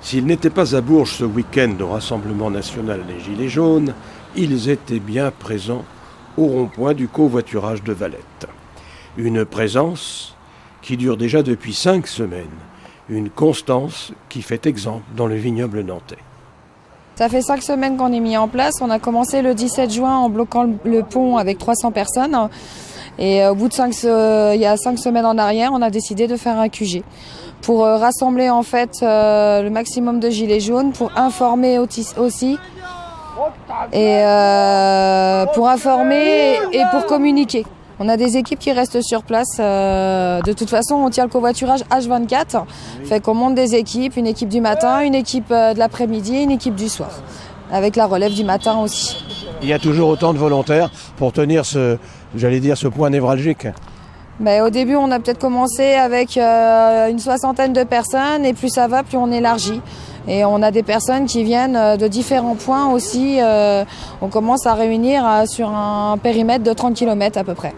S'ils n'étaient pas à Bourges ce week-end au Rassemblement national des Gilets jaunes, ils étaient bien présents au rond-point du covoiturage de Valette. Une présence qui dure déjà depuis 5 semaines, une constance qui fait exemple dans le vignoble nantais. Ça fait 5 semaines qu'on est mis en place. On a commencé le 17 juin en bloquant le pont avec 300 personnes. Et au bout de il y a 5 semaines en arrière, on a décidé de faire un QG pour rassembler en fait le maximum de gilets jaunes, pour informer aussi et pour informer et pour communiquer. On a des équipes qui restent sur place. De toute façon, on tient le covoiturage H24. Fait qu'on monte des équipes, une équipe du matin, une équipe de l'après-midi, une équipe du soir, avec la relève du matin aussi. Il y a toujours autant de volontaires pour tenir ce point névralgique. Au début, on a peut-être commencé avec une 60aine de personnes, et plus ça va, plus on élargit. Et on a des personnes qui viennent de différents points aussi. On commence à réunir sur un périmètre de 30 km à peu près.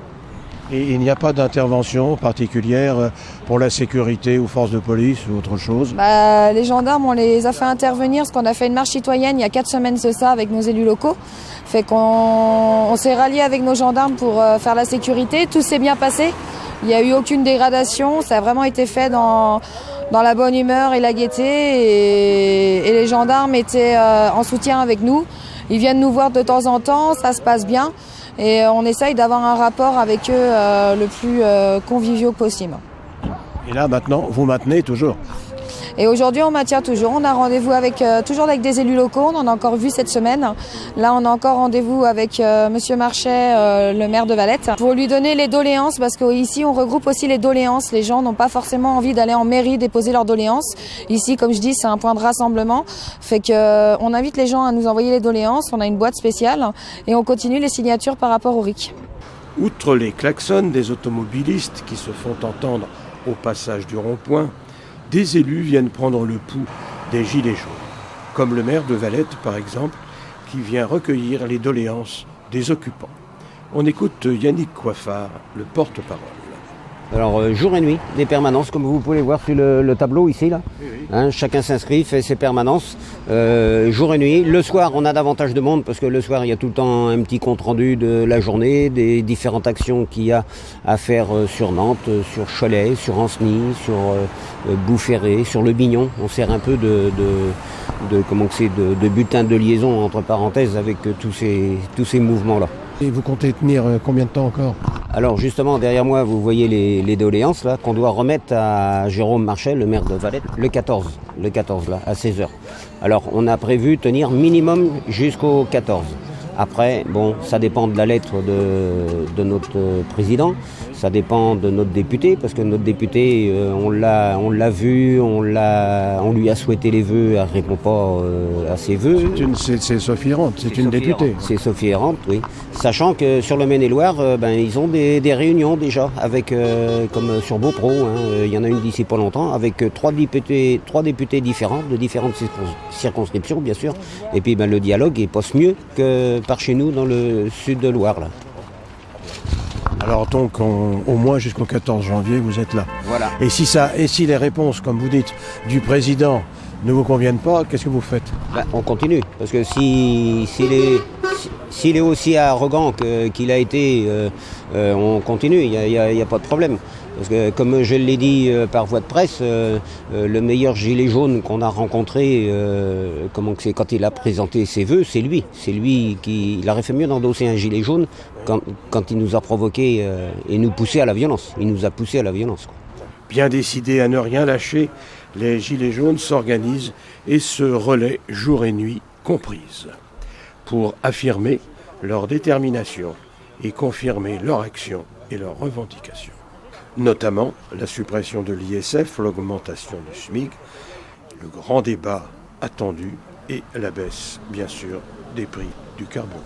Et il n'y a pas d'intervention particulière pour la sécurité ou forces de police ou autre chose? Les gendarmes, on les a fait intervenir parce qu'on a fait une marche citoyenne il y a 4 semaines c'est ça avec nos élus locaux. Fait qu'on s'est rallié avec nos gendarmes pour faire la sécurité. Tout s'est bien passé. Il n'y a eu aucune dégradation. Ça a vraiment été fait dans la bonne humeur et la gaieté. Et les gendarmes étaient en soutien avec nous. Ils viennent nous voir de temps en temps. Ça se passe bien. Et on essaye d'avoir un rapport avec eux le plus convivial possible. Et là, maintenant, vous maintenez toujours? Et aujourd'hui, on maintient toujours. On a rendez-vous toujours avec des élus locaux. On en a encore vu cette semaine. Là, on a encore rendez-vous avec Monsieur Marchais, le maire de Valette, pour lui donner les doléances, parce qu'ici, on regroupe aussi les doléances. Les gens n'ont pas forcément envie d'aller en mairie déposer leurs doléances. Ici, comme je dis, c'est un point de rassemblement. Fait qu'on invite les gens à nous envoyer les doléances. On a une boîte spéciale et on continue les signatures par rapport au RIC. Outre les klaxons des automobilistes qui se font entendre au passage du rond-point, des élus viennent prendre le pouls des gilets jaunes, comme le maire de Valette par exemple, qui vient recueillir les doléances des occupants. On écoute Yannick Coiffard, le porte-parole. Alors jour et nuit, des permanences, comme vous pouvez voir sur le tableau ici là. Oui. Chacun s'inscrit, fait ses permanences, jour et nuit. Le soir, on a davantage de monde parce que le soir, il y a tout le temps un petit compte rendu de la journée, des différentes actions qu'il y a à faire sur Nantes, sur Cholet, sur Ancenis, sur Boufféré, sur le Bignon. On sert un peu de bulletin de liaison entre parenthèses avec tous ces mouvements là. Et vous comptez tenir combien de temps encore? Alors justement, derrière moi, vous voyez les doléances là qu'on doit remettre à Jérôme Marchais, le maire de Valette, le 14 là, à 16h. Alors on a prévu tenir minimum jusqu'au 14. Après, bon, ça dépend de la lettre de notre président, ça dépend de notre député, parce que notre député, on l'a vu, on lui a souhaité les vœux, elle ne répond pas à ses vœux. C'est Sophie Errante, c'est une députée. C'est Sophie Errante, oui. Sachant que sur le Maine-et-Loire, ils ont des réunions déjà, avec comme sur Beaupro, il y en a une d'ici pas longtemps, avec trois députés différents, de différentes circonscriptions, bien sûr. Et puis le dialogue, il passe mieux que par chez nous dans le sud de Loire là. Alors donc au moins jusqu'au 14 janvier vous êtes là. Voilà. Et si les réponses, comme vous dites, du président ne vous conviennent pas, qu'est-ce que vous faites? On continue, parce que s'il est aussi arrogant qu'il a été, on continue, il n'y a pas de problème. Parce que comme je l'ai dit par voie de presse, le meilleur gilet jaune qu'on a rencontré, quand il a présenté ses vœux, c'est lui. C'est lui il aurait fait mieux d'endosser un gilet jaune quand il nous a provoqué et nous poussé à la violence. Il nous a poussé à la violence. Bien décidés à ne rien lâcher, les gilets jaunes s'organisent et se relaient jour et nuit comprises pour affirmer leur détermination et confirmer leur action et leurs revendications. Notamment la suppression de l'ISF, l'augmentation du SMIC, le grand débat attendu et la baisse, bien sûr, des prix du carburant.